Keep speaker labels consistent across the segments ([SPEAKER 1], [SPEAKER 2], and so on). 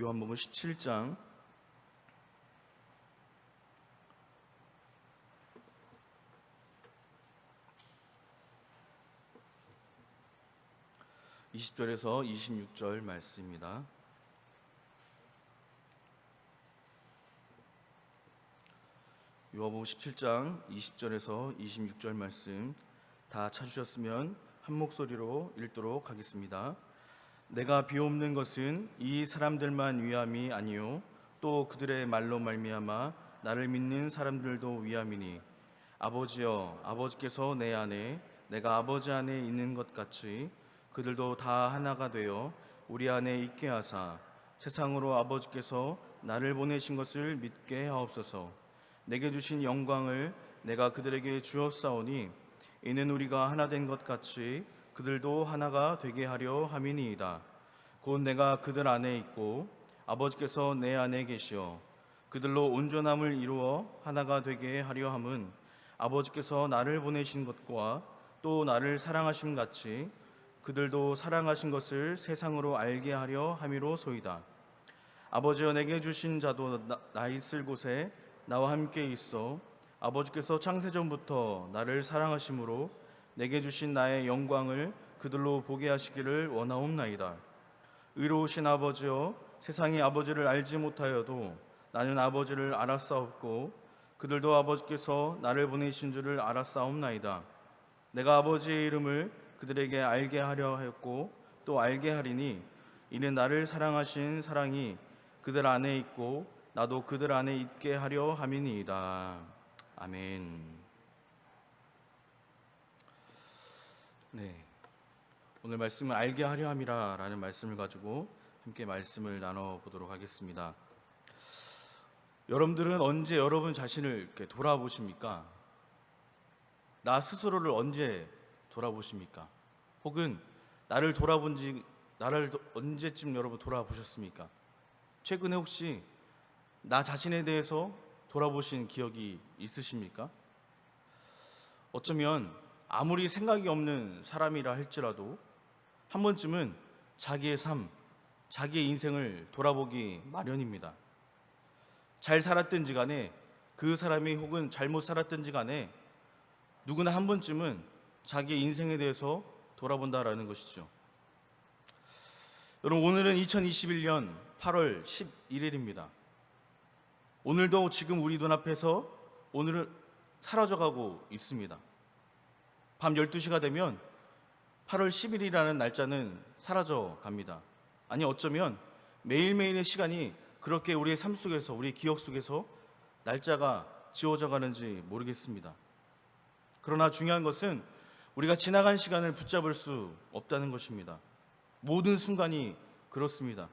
[SPEAKER 1] 요한복음 17장 20절에서 26절 말씀입니다. 요한복음 17장 20절에서 26절 말씀 다 찾으셨으면 한 목소리로 읽도록 하겠습니다. 내가 비옵는 것은 이 사람들만 위함이 아니요 또 그들의 말로 말미암아 나를 믿는 사람들도 위함이니 아버지여, 아버지께서 내 안에 내가 아버지 안에 있는 것 같이 그들도 다 하나가 되어 우리 안에 있게 하사 세상으로 아버지께서 나를 보내신 것을 믿게 하옵소서. 내게 주신 영광을 내가 그들에게 주었사오니 이는 우리가 하나 된 것 같이 그들도 하나가 되게 하려 함이니이다. 곧 내가 그들 안에 있고 아버지께서 내 안에 계시어 그들로 온전함을 이루어 하나가 되게 하려 함은 아버지께서 나를 보내신 것과 또 나를 사랑하심 같이 그들도 사랑하신 것을 세상으로 알게 하려 함이로소이다. 아버지여, 내게 주신 자도 나 있을 곳에 나와 함께 있어 아버지께서 창세전부터 나를 사랑하심으로 내게 주신 나의 영광을 그들로 보게 하시기를 원하옵나이다. 의로우신 아버지여, 세상이 아버지를 알지 못하여도 나는 아버지를 알았사옵고 그들도 아버지께서 나를 보내신 줄을 알았사옵나이다. 내가 아버지의 이름을 그들에게 알게 하려 하였고 또 알게 하리니 이는 나를 사랑하신 사랑이 그들 안에 있고 나도 그들 안에 있게 하려 함이니이다. 아멘. 네, 오늘 말씀은 알게 하려 함이라 라는 말씀을 가지고 함께 말씀을 나눠보도록 하겠습니다. 여러분들은 언제 여러분 자신을 이렇게 돌아보십니까? 나 스스로를 언제 돌아보십니까? 혹은 나를 언제쯤 여러분 돌아보셨습니까? 최근에 혹시 나 자신에 대해서 돌아보신 기억이 있으십니까? 어쩌면 아무리 생각이 없는 사람이라 할지라도 한 번쯤은 자기의 삶, 자기의 인생을 돌아보기 마련입니다. 잘 살았든지 간에 그 사람이 혹은 잘못 살았든지 간에 누구나 한 번쯤은 자기의 인생에 대해서 돌아본다라는 것이죠. 여러분, 오늘은 2021년 8월 11일입니다. 오늘도 지금 우리 눈앞에서 오늘은 사라져가고 있습니다. 밤 12시가 되면 8월 10일이라는 날짜는 사라져 갑니다. 아니, 어쩌면 매일매일의 시간이 그렇게 우리의 삶 속에서, 우리의 기억 속에서 날짜가 지워져 가는지 모르겠습니다. 그러나 중요한 것은 우리가 지나간 시간을 붙잡을 수 없다는 것입니다. 모든 순간이 그렇습니다.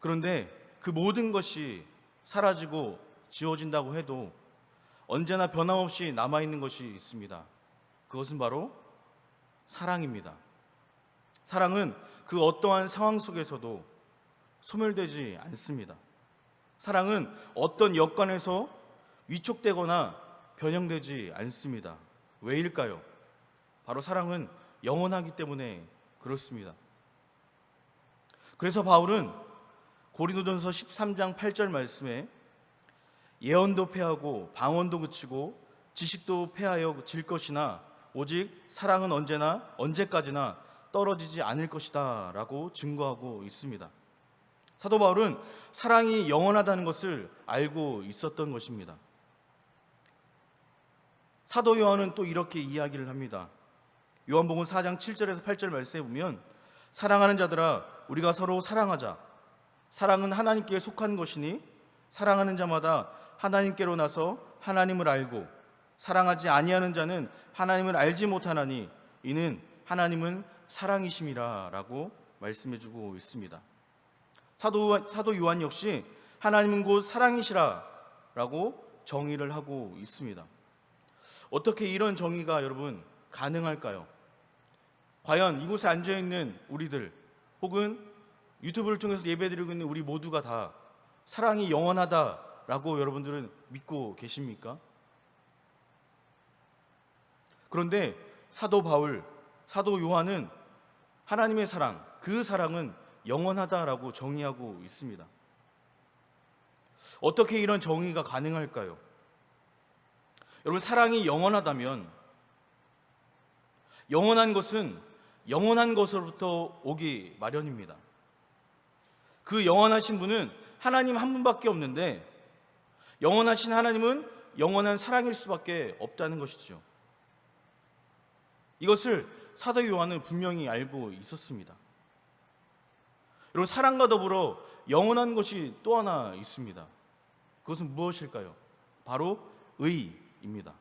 [SPEAKER 1] 그런데 그 모든 것이 사라지고 지워진다고 해도 언제나 변함없이 남아있는 것이 있습니다. 그것은 바로 사랑입니다. 사랑은 그 어떠한 상황 속에서도 소멸되지 않습니다. 사랑은 어떤 여건에서 위축되거나 변형되지 않습니다. 왜일까요? 바로 사랑은 영원하기 때문에 그렇습니다. 그래서 바울은 고린도전서 13장 8절 말씀에 예언도 패하고 방언도 그치고 지식도 패하여 질 것이나 오직 사랑은 언제까지나 떨어지지 않을 것이다 라고 증거하고 있습니다. 사도 바울은 사랑이 영원하다는 것을 알고 있었던 것입니다. 사도 요한은 또 이렇게 이야기를 합니다. 요한복음 4장 7절에서 8절 말씀에 보면 사랑하는 자들아, 우리가 서로 사랑하자. 사랑은 하나님께 속한 것이니 사랑하는 자마다 하나님께로 나서 하나님을 알고 사랑하지 아니하는 자는 하나님을 알지 못하나니 이는 하나님은 사랑이심이라 라고 말씀해주고 있습니다. 사도 요한 역시 하나님은 곧 사랑이시라 라고 정의를 하고 있습니다. 어떻게 이런 정의가 여러분 가능할까요? 과연 이곳에 앉아있는 우리들 혹은 유튜브를 통해서 예배드리고 있는 우리 모두가 다 사랑이 영원하다라고 여러분들은 믿고 계십니까? 그런데 사도 바울, 사도 요한은 하나님의 사랑, 그 사랑은 영원하다라고 정의하고 있습니다. 어떻게 이런 정의가 가능할까요? 여러분, 사랑이 영원하다면 영원한 것은 영원한 것으로부터 오기 마련입니다. 그 영원하신 분은 하나님 한 분밖에 없는데 영원하신 하나님은 영원한 사랑일 수밖에 없다는 것이죠. 이것을 사도 요한은 분명히 알고 있었습니다. 여러분, 사랑과 더불어 영원한 것이 또 하나 있습니다. 그것은 무엇일까요? 바로 의입니다.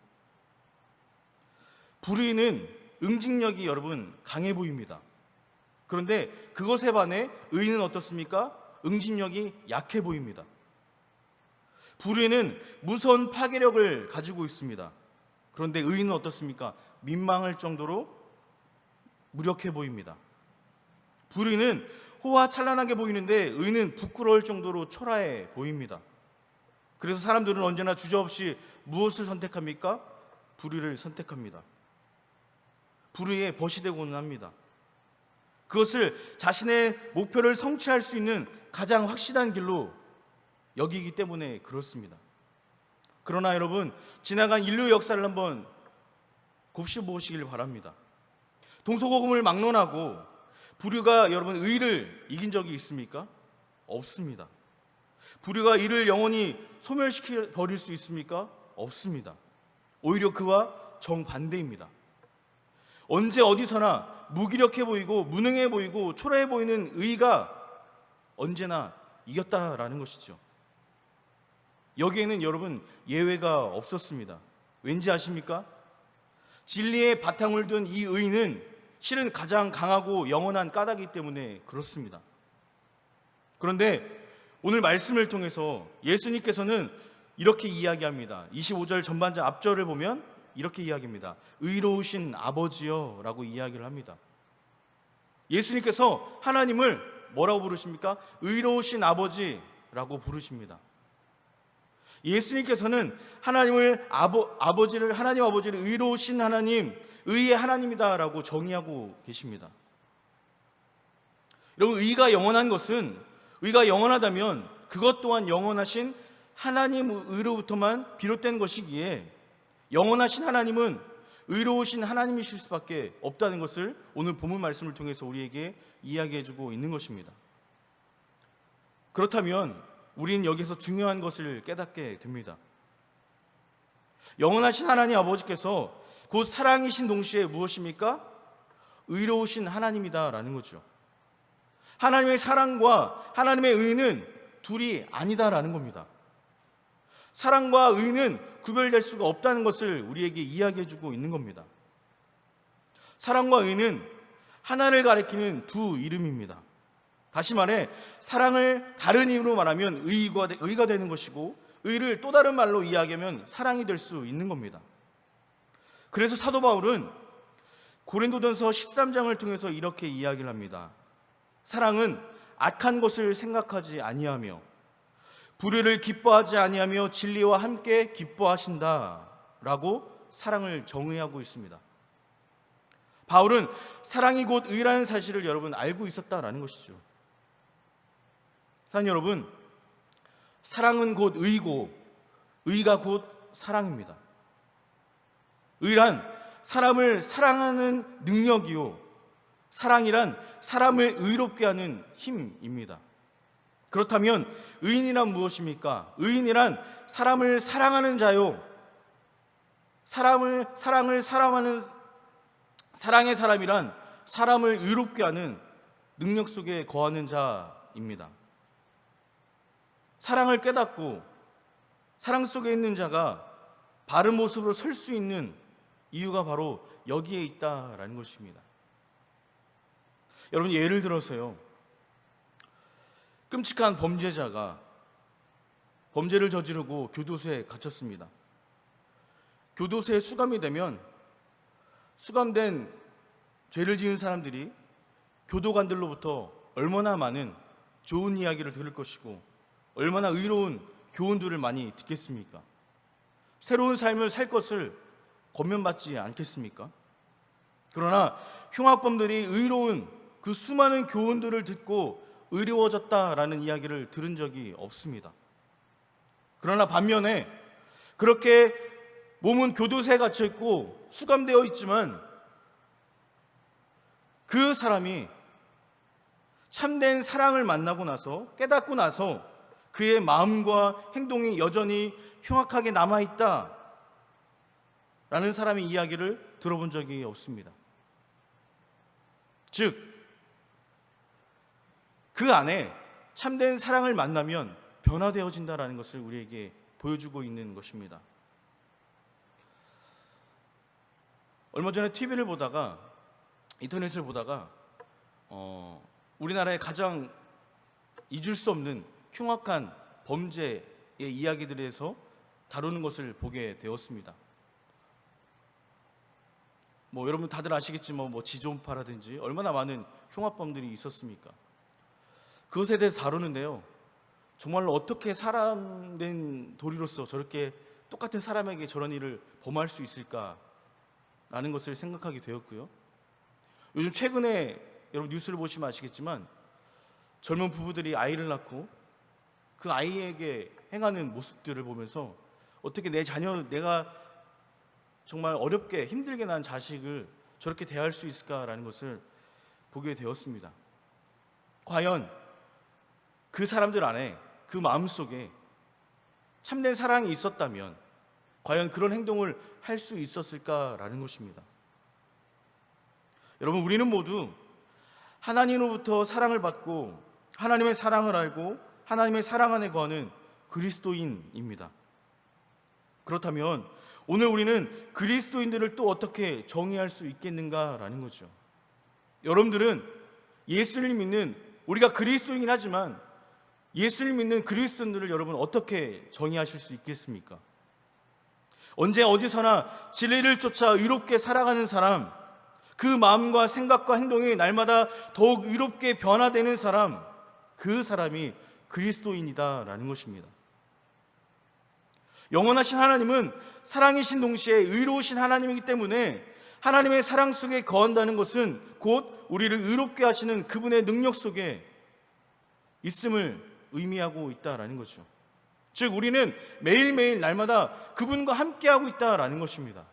[SPEAKER 1] 불의는 응징력이 여러분 강해 보입니다. 그런데 그것에 반해 의는 어떻습니까? 응징력이 약해 보입니다. 불의는 무서운 파괴력을 가지고 있습니다. 그런데 의는 어떻습니까? 민망할 정도로 무력해 보입니다. 불의는 호화찬란하게 보이는데 의는 부끄러울 정도로 초라해 보입니다. 그래서 사람들은 언제나 주저없이 무엇을 선택합니까? 불의를 선택합니다. 불의에 벗이 되고는 합니다. 그것을 자신의 목표를 성취할 수 있는 가장 확실한 길로 여기기 때문에 그렇습니다. 그러나 여러분, 지나간 인류 역사를 한번 곱씹어보시길 바랍니다. 동서고금을 막론하고 불의가 여러분 의를 이긴 적이 있습니까? 없습니다. 불의가 의를 영원히 소멸시켜 버릴 수 있습니까? 없습니다. 오히려 그와 정반대입니다. 언제 어디서나 무기력해 보이고 무능해 보이고 초라해 보이는 의가 언제나 이겼다라는 것이죠. 여기에는 여러분 예외가 없었습니다. 왠지 아십니까? 진리의 바탕을 둔 이 의는 실은 가장 강하고 영원한 까닭이기 때문에 그렇습니다. 그런데 오늘 말씀을 통해서 예수님께서는 이렇게 이야기합니다. 25절 전반절 앞절을 보면 이렇게 이야기합니다. 의로우신 아버지여 라고 이야기를 합니다. 예수님께서 하나님을 뭐라고 부르십니까? 의로우신 아버지라고 부르십니다. 예수님께서는 하나님을 하나님 아버지를 의로우신 하나님, 의의 하나님이다라고 정의하고 계십니다. 여러분, 의가 영원한 것은, 의가 영원하다면 그것 또한 영원하신 하나님 의로부터만 비롯된 것이기에 영원하신 하나님은 의로우신 하나님이실 수밖에 없다는 것을 오늘 본문 말씀을 통해서 우리에게 이야기해주고 있는 것입니다. 그렇다면 우리는 여기서 중요한 것을 깨닫게 됩니다. 영원하신 하나님 아버지께서 곧 사랑이신 동시에 무엇입니까? 의로우신 하나님이다라는 거죠. 하나님의 사랑과 하나님의 의는 둘이 아니다라는 겁니다. 사랑과 의는 구별될 수가 없다는 것을 우리에게 이야기해주고 있는 겁니다. 사랑과 의는 하나를 가리키는 두 이름입니다. 다시 말해 사랑을 다른 이름으로 말하면 의가 되는 것이고 의를 또 다른 말로 이야기하면 사랑이 될 수 있는 겁니다. 그래서 사도 바울은 고린도전서 13장을 통해서 이렇게 이야기를 합니다. 사랑은 악한 것을 생각하지 아니하며 불의를 기뻐하지 아니하며 진리와 함께 기뻐하신다 라고 사랑을 정의하고 있습니다. 바울은 사랑이 곧 의라는 사실을 여러분 알고 있었다라는 것이죠. 사랑하는 여러분, 사랑은 곧 의고 의가 곧 사랑입니다. 의란 사람을 사랑하는 능력이요, 사랑이란 사람을 의롭게 하는 힘입니다. 그렇다면 의인이란 무엇입니까? 의인이란 사람을 사랑하는 자요, 사랑을 사랑하는 사랑의 사람이란 사람을 의롭게 하는 능력 속에 거하는 자입니다. 사랑을 깨닫고 사랑 속에 있는 자가 바른 모습으로 설 수 있는 이유가 바로 여기에 있다라는 것입니다. 여러분, 예를 들어서요, 끔찍한 범죄자가 범죄를 저지르고 교도소에 갇혔습니다. 교도소에 수감이 되면 수감된 죄를 지은 사람들이 교도관들로부터 얼마나 많은 좋은 이야기를 들을 것이고 얼마나 의로운 교훈들을 많이 듣겠습니까? 새로운 삶을 살 것을 권면받지 않겠습니까? 그러나 흉악범들이 의로운 그 수많은 교훈들을 듣고 의로워졌다라는 이야기를 들은 적이 없습니다. 그러나 반면에 그렇게 몸은 교도소에 갇혀 있고 수감되어 있지만 그 사람이 참된 사랑을 만나고 나서 깨닫고 나서 그의 마음과 행동이 여전히 흉악하게 남아있다 라는 사람의 이야기를 들어본 적이 없습니다. 즉, 그 안에 참된 사랑을 만나면 변화되어진다라는 것을 우리에게 보여주고 있는 것입니다. 얼마 전에 TV를 보다가, 인터넷을 보다가 우리나라의 가장 잊을 수 없는 흉악한 범죄의 이야기들에 대해서 다루는 것을 보게 되었습니다. 여러분 다들 아시겠지만 지존파라든지 얼마나 많은 흉악범들이 있었습니까? 그것에 대해서 다루는데요, 정말로 어떻게 사람된 도리로서 저렇게 똑같은 사람에게 저런 일을 범할 수 있을까라는 것을 생각하게 되었고요. 요즘 최근에 여러분 뉴스를 보시면 아시겠지만 젊은 부부들이 아이를 낳고 그 아이에게 행하는 모습들을 보면서 어떻게 내가 정말 어렵게 힘들게 낳은 자식을 저렇게 대할 수 있을까라는 것을 보게 되었습니다. 과연 그 사람들 안에, 그 마음속에 참된 사랑이 있었다면 과연 그런 행동을 할 수 있었을까라는 것입니다. 여러분, 우리는 모두 하나님으로부터 사랑을 받고 하나님의 사랑을 알고 하나님의 사랑 안에 거하는 그리스도인입니다. 그렇다면 오늘 우리는 그리스도인들을 또 어떻게 정의할 수 있겠는가라는 거죠. 여러분들은 예수를 믿는, 우리가 그리스도이긴 하지만 예수를 믿는 그리스도인들을 여러분 어떻게 정의하실 수 있겠습니까? 언제 어디서나 진리를 쫓아 의롭게 살아가는 사람, 그 마음과 생각과 행동이 날마다 더욱 의롭게 변화되는 사람, 그 사람이 그리스도인이다라는 것입니다. 영원하신 하나님은 사랑이신 동시에 의로우신 하나님이기 때문에 하나님의 사랑 속에 거한다는 것은 곧 우리를 의롭게 하시는 그분의 능력 속에 있음을 의미하고 있다라는 거죠. 즉, 우리는 매일매일 날마다 그분과 함께하고 있다라는 것입니다.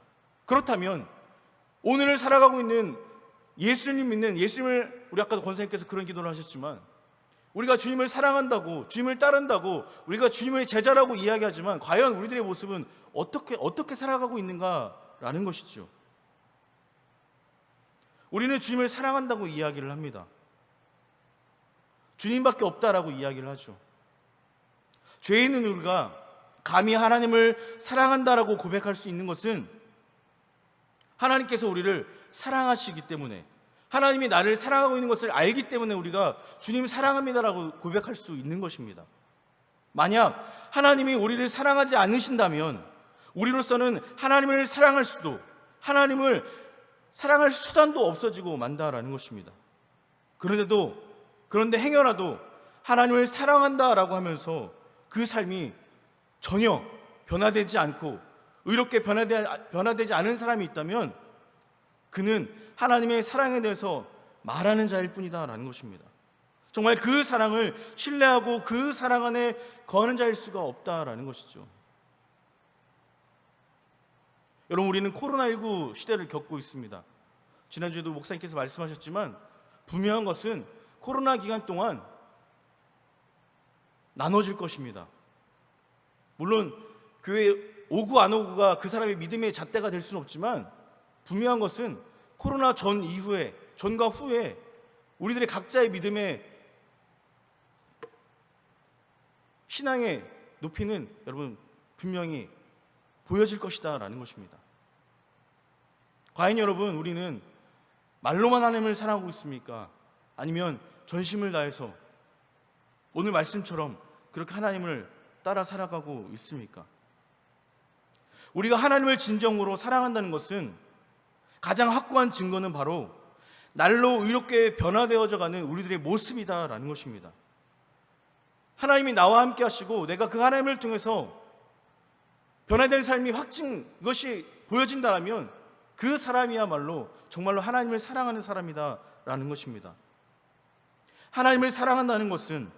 [SPEAKER 1] 그렇다면 오늘을 살아가고 있는 예수님 믿는, 예수님을, 우리 아까도 권사님께서 그런 기도를 하셨지만 우리가 주님을 사랑한다고, 주님을 따른다고, 우리가 주님의 제자라고 이야기하지만 과연 우리들의 모습은 어떻게 살아가고 있는가라는 것이죠. 우리는 주님을 사랑한다고 이야기를 합니다. 주님밖에 없다라고 이야기를 하죠. 죄 있는 우리가 감히 하나님을 사랑한다라고 고백할 수 있는 것은 하나님께서 우리를 사랑하시기 때문에, 하나님이 나를 사랑하고 있는 것을 알기 때문에 우리가 주님 사랑합니다라고 고백할 수 있는 것입니다. 만약 하나님이 우리를 사랑하지 않으신다면 우리로서는 하나님을 사랑할 수도, 하나님을 사랑할 수단도 없어지고 만다라는 것입니다. 그런데 행여라도 하나님을 사랑한다라고 하면서 그 삶이 전혀 변화되지 않고 의롭게 변화되지 않은 사람이 있다면 그는 하나님의 사랑에 대해서 말하는 자일 뿐이다라는 것입니다. 정말 그 사랑을 신뢰하고 그 사랑 안에 거하는 자일 수가 없다라는 것이죠. 여러분, 우리는 코로나19 시대를 겪고 있습니다. 지난주에도 목사님께서 말씀하셨지만 분명한 것은 코로나 기간 동안 나눠질 것입니다. 물론 교회 오고 안 오고가 그 사람의 믿음의 잣대가 될 수는 없지만 분명한 것은 코로나 전 이후에, 전과 후에 우리들의 각자의 믿음의 신앙의 높이는 여러분 분명히 보여질 것이다 라는 것입니다. 과연 여러분, 우리는 말로만 하나님을 사랑하고 있습니까? 아니면 전심을 다해서 오늘 말씀처럼 그렇게 하나님을 따라 살아가고 있습니까? 우리가 하나님을 진정으로 사랑한다는 것은 가장 확고한 증거는 바로 날로 의롭게 변화되어져가는 우리들의 모습이다라는 것입니다. 하나님이 나와 함께 하시고 내가 그 하나님을 통해서 변화된 삶이 이것이 보여진다면 그 사람이야말로 정말로 하나님을 사랑하는 사람이다라는 것입니다. 하나님을 사랑한다는 것은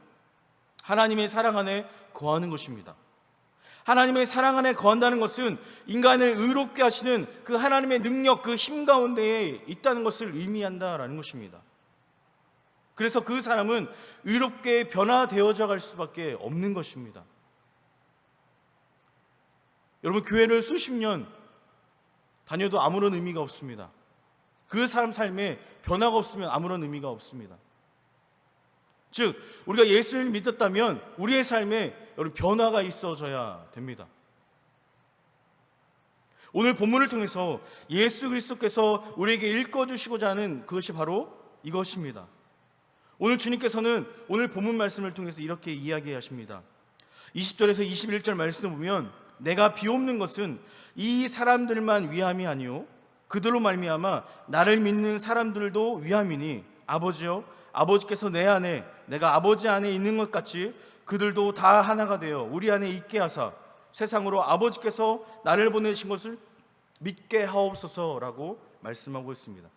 [SPEAKER 1] 하나님의 사랑 안에 거하는 것입니다. 하나님의 사랑 안에 거한다는 것은 인간을 의롭게 하시는 그 하나님의 능력, 그 힘 가운데에 있다는 것을 의미한다라는 것입니다. 그래서 그 사람은 의롭게 변화되어져 갈 수밖에 없는 것입니다. 여러분, 교회를 수십 년 다녀도 아무런 의미가 없습니다. 그 사람 삶에 변화가 없으면 아무런 의미가 없습니다. 즉, 우리가 예수를 믿었다면 우리의 삶에 여러분 변화가 있어져야 됩니다. 오늘 본문을 통해서 예수 그리스도께서 우리에게 읽어주시고자 하는 그것이 바로 이것입니다. 오늘 주님께서는 오늘 본문 말씀을 통해서 이렇게 이야기하십니다. 20절에서 21절 말씀을 보면 내가 비옵는 것은 이 사람들만 위함이 아니요 그들로 말미암아 나를 믿는 사람들도 위함이니 아버지여 아버지께서 내 안에 내가 아버지 안에 있는 것 같이 그들도 다 하나가 되어 우리 안에 있게 하사 세상으로 아버지께서 나를 보내신 것을 믿게 하옵소서라고 말씀하고 있습니다.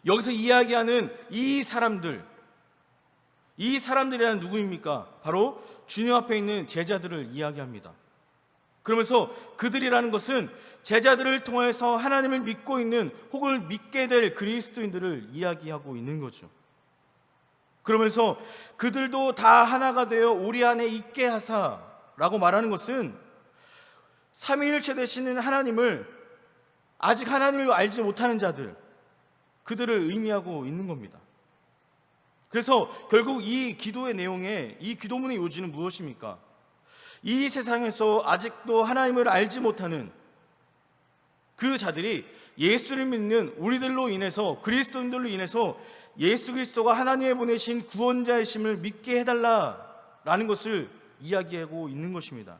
[SPEAKER 1] 여기서 이야기하는 이 사람들이란 누구입니까? 바로 주님 앞에 있는 제자들을 이야기합니다. 그러면서 그들이라는 것은 제자들을 통해서 하나님을 믿고 있는 혹은 믿게 될 그리스도인들을 이야기하고 있는 거죠. 그러면서 그들도 다 하나가 되어 우리 안에 있게 하사라고 말하는 것은 삼위일체 되시는 하나님을 아직 하나님을 알지 못하는 자들, 그들을 의미하고 있는 겁니다. 그래서 결국 이 기도의 내용에 이 기도문의 요지는 무엇입니까? 이 세상에서 아직도 하나님을 알지 못하는 그 자들이 예수를 믿는 우리들로 인해서 그리스도인들로 인해서 예수 그리스도가 하나님의 보내신 구원자이심을 믿게 해달라라는 것을 이야기하고 있는 것입니다.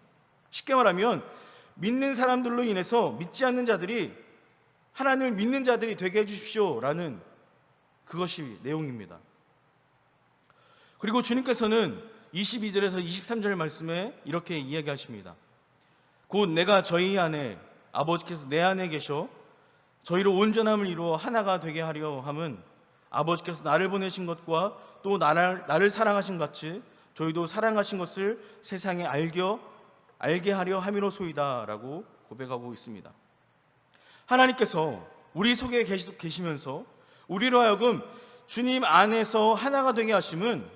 [SPEAKER 1] 쉽게 말하면 믿는 사람들로 인해서 믿지 않는 자들이 하나님을 믿는 자들이 되게 해주십시오라는 그것이 내용입니다. 그리고 주님께서는 22절에서 23절 말씀에 이렇게 이야기하십니다. 곧 내가 저희 안에 아버지께서 내 안에 계셔 저희로 온전함을 이루어 하나가 되게 하려 함은 아버지께서 나를 보내신 것과 또 나를 사랑하신 것 같이 저희도 사랑하신 것을 세상에 알게 하려 함이로소이다 라고 고백하고 있습니다. 하나님께서 우리 속에 계시면서 우리로 하여금 주님 안에서 하나가 되게 하심은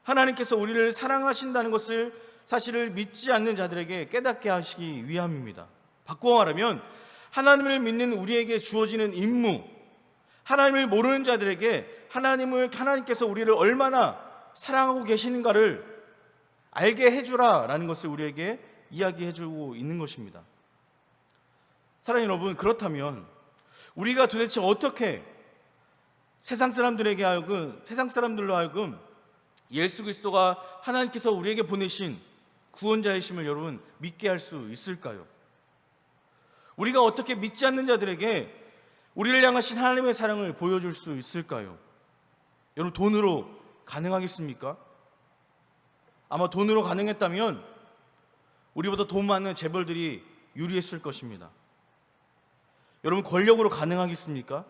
[SPEAKER 1] 하나님께서 우리를 사랑하신다는 것을 사실을 믿지 않는 자들에게 깨닫게 하시기 위함입니다. 바꾸어 말하면 하나님을 믿는 우리에게 주어지는 임무, 하나님을 모르는 자들에게 하나님께서 우리를 얼마나 사랑하고 계시는가를 알게 해주라라는 것을 우리에게 이야기해주고 있는 것입니다. 사랑하는 여러분, 그렇다면 우리가 도대체 어떻게 세상 사람들로 하여금 예수 그리스도가 하나님께서 우리에게 보내신 구원자이심을 여러분 믿게 할 수 있을까요? 우리가 어떻게 믿지 않는 자들에게 우리를 향하신 하나님의 사랑을 보여줄 수 있을까요? 여러분, 돈으로 가능하겠습니까? 아마 돈으로 가능했다면 우리보다 돈 많은 재벌들이 유리했을 것입니다. 여러분, 권력으로 가능하겠습니까?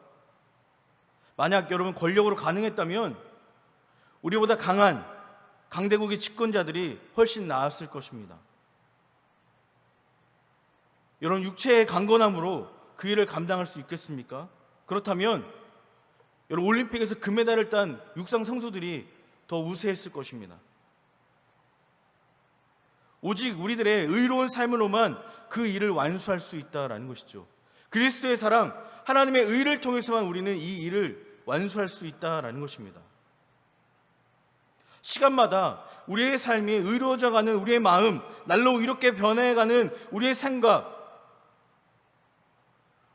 [SPEAKER 1] 만약 여러분 권력으로 가능했다면 우리보다 강한 강대국의 집권자들이 훨씬 나았을 것입니다. 여러분, 육체의 강건함으로 그 일을 감당할 수 있겠습니까? 그렇다면 여러분 올림픽에서 금메달을 딴 육상 선수들이 더 우세했을 것입니다. 오직 우리들의 의로운 삶으로만 그 일을 완수할 수 있다라는 것이죠. 그리스도의 사랑, 하나님의 의를 통해서만 우리는 이 일을 완수할 수 있다라는 것입니다. 시간마다 우리의 삶이 의로워져가는 우리의 마음, 날로 이렇게 변해가는 우리의 생각,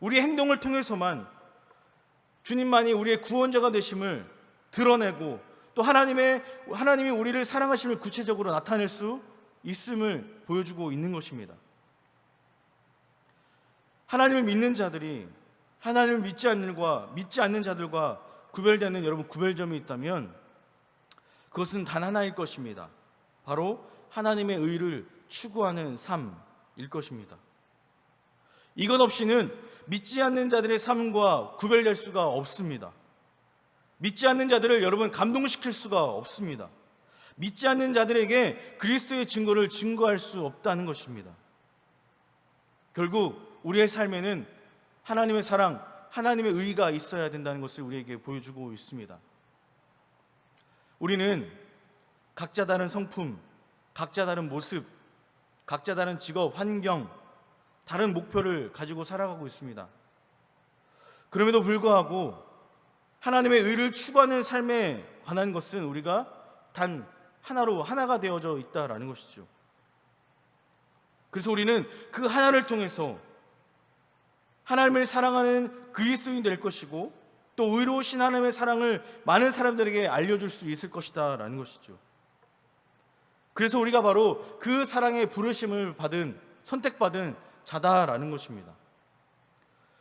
[SPEAKER 1] 우리의 행동을 통해서만 주님만이 우리의 구원자가 되심을 드러내고 또 하나님이 우리를 사랑하심을 구체적으로 나타낼 수 있음을 보여주고 있는 것입니다. 하나님을 믿는 자들이 하나님을 믿지 않는 자들과 구별되는 여러분 구별점이 있다면 그것은 단 하나일 것입니다. 바로 하나님의 의를 추구하는 삶일 것입니다. 이것 없이는 믿지 않는 자들의 삶과 구별될 수가 없습니다. 믿지 않는 자들을 여러분 감동시킬 수가 없습니다. 믿지 않는 자들에게 그리스도의 증거를 증거할 수 없다는 것입니다. 결국 우리의 삶에는 하나님의 사랑, 하나님의 의가 있어야 된다는 것을 우리에게 보여주고 있습니다. 우리는 각자 다른 성품, 각자 다른 모습, 각자 다른 직업, 환경, 다른 목표를 가지고 살아가고 있습니다. 그럼에도 불구하고 하나님의 의를 추구하는 삶에 관한 것은 우리가 단 하나로 하나가 되어져 있다라는 것이죠. 그래서 우리는 그 하나를 통해서 하나님을 사랑하는 그리스도인이 될 것이고 또 의로우신 하나님의 사랑을 많은 사람들에게 알려줄 수 있을 것이다 라는 것이죠. 그래서 우리가 바로 그 사랑의 부르심을 받은, 선택받은 자다라는 것입니다.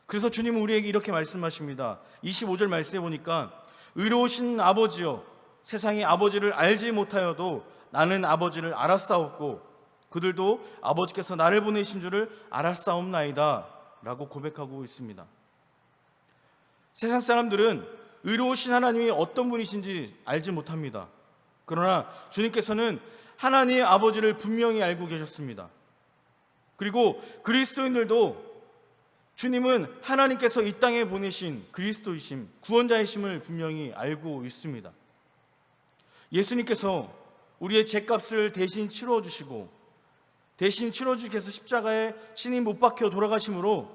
[SPEAKER 1] 그래서 주님은 우리에게 이렇게 말씀하십니다. 25절 말씀해 보니까 의로우신 아버지여 세상이 아버지를 알지 못하여도 나는 아버지를 알았사옵고 그들도 아버지께서 나를 보내신 줄을 알았사옵나이다 라고 고백하고 있습니다. 세상 사람들은 의로우신 하나님이 어떤 분이신지 알지 못합니다. 그러나 주님께서는 하나님의 아버지를 분명히 알고 계셨습니다. 그리고 그리스도인들도 주님은 하나님께서 이 땅에 보내신 그리스도이심, 구원자이심을 분명히 알고 있습니다. 예수님께서 우리의 죄값을 대신 치러주시고 대신 치러주기 위해서 십자가에 친히 못 박혀 돌아가심으로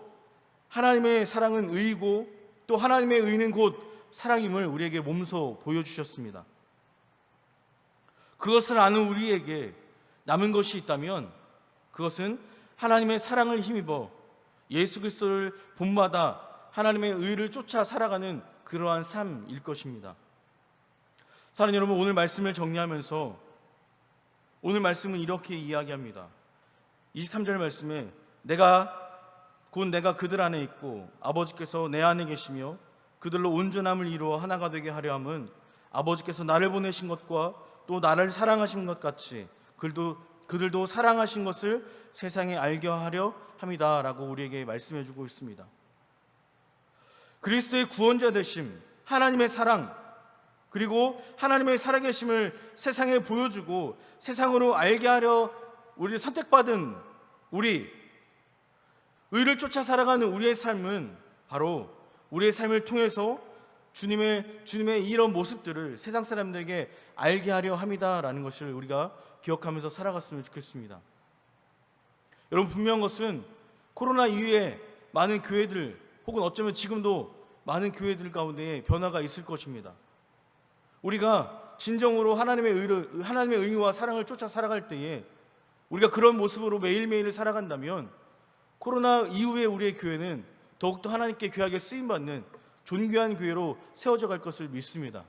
[SPEAKER 1] 하나님의 사랑은 의이고 또 하나님의 의는 곧 사랑임을 우리에게 몸소 보여주셨습니다. 그것을 아는 우리에게 남은 것이 있다면 그것은 하나님의 사랑을 힘입어 예수 그리스도를 본받아 하나님의 의를 쫓아 살아가는 그러한 삶일 것입니다. 사랑하는 여러분, 오늘 말씀을 정리하면서 오늘 말씀은 이렇게 이야기합니다. 23절 말씀에 내가 그들 안에 있고 아버지께서 내 안에 계시며 그들로 온전함을 이루어 하나가 되게 하려 함은 아버지께서 나를 보내신 것과 또 나를 사랑하신 것 같이 그들도 사랑하신 것을 세상에 알게 하려 합니다 라고 우리에게 말씀해 주고 있습니다. 그리스도의 구원자 되심, 하나님의 사랑, 그리고 하나님의 살아계심을 세상에 보여주고 세상으로 알게 하려 우리를 선택받은 우리, 의를 쫓아 살아가는 우리의 삶은 바로 우리의 삶을 통해서 주님의 이런 모습들을 세상 사람들에게 알게 하려 합니다라는 것을 우리가 기억하면서 살아갔으면 좋겠습니다. 여러분, 분명한 것은 코로나 이후에 많은 교회들 혹은 어쩌면 지금도 많은 교회들 가운데 변화가 있을 것입니다. 우리가 진정으로 하나님의 의와 사랑을 쫓아 살아갈 때에 우리가 그런 모습으로 매일매일을 살아간다면 코로나 이후에 우리의 교회는 더욱더 하나님께 귀하게 쓰임받는 존귀한 교회로 세워져 갈 것을 믿습니다.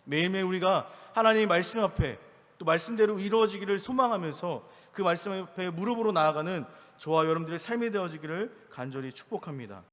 [SPEAKER 1] 매일매일 우리가 하나님의 말씀 앞에 또 말씀대로 이루어지기를 소망하면서 그 말씀 앞에 무릎으로 나아가는 저와 여러분들의 삶이 되어지기를 간절히 축복합니다.